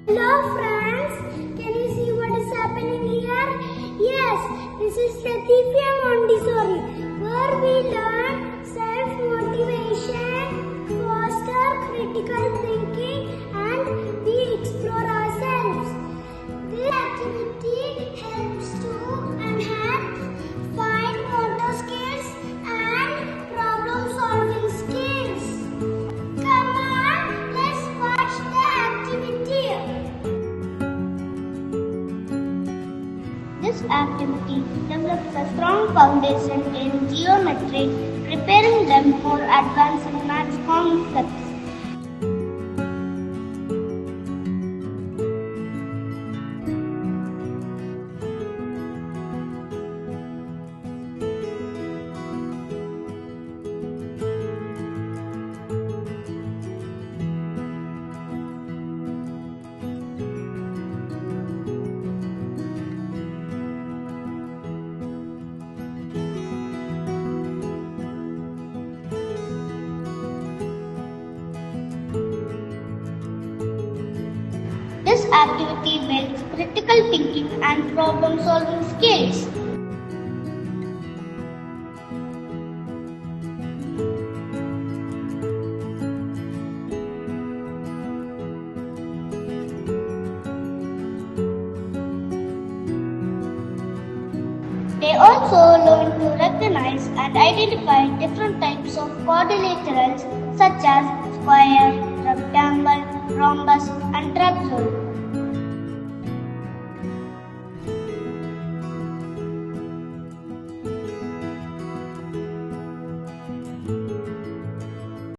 Hello friends, can you see what is happening here? Yes, this is Latheefiya Montessori, where we learn self-motivation, foster critical thinking, and we explore ourselves. This activity helps to enhance fine motor skills and problem-solving skills. Come on, let's watch the activity. This activity develops a strong foundation in geometry, preparing them for advancing math concepts. This activity builds critical thinking and problem-solving skills. They also learn to recognize and identify different types of quadrilaterals such as square, rectangle, rhombus, and trapezoid.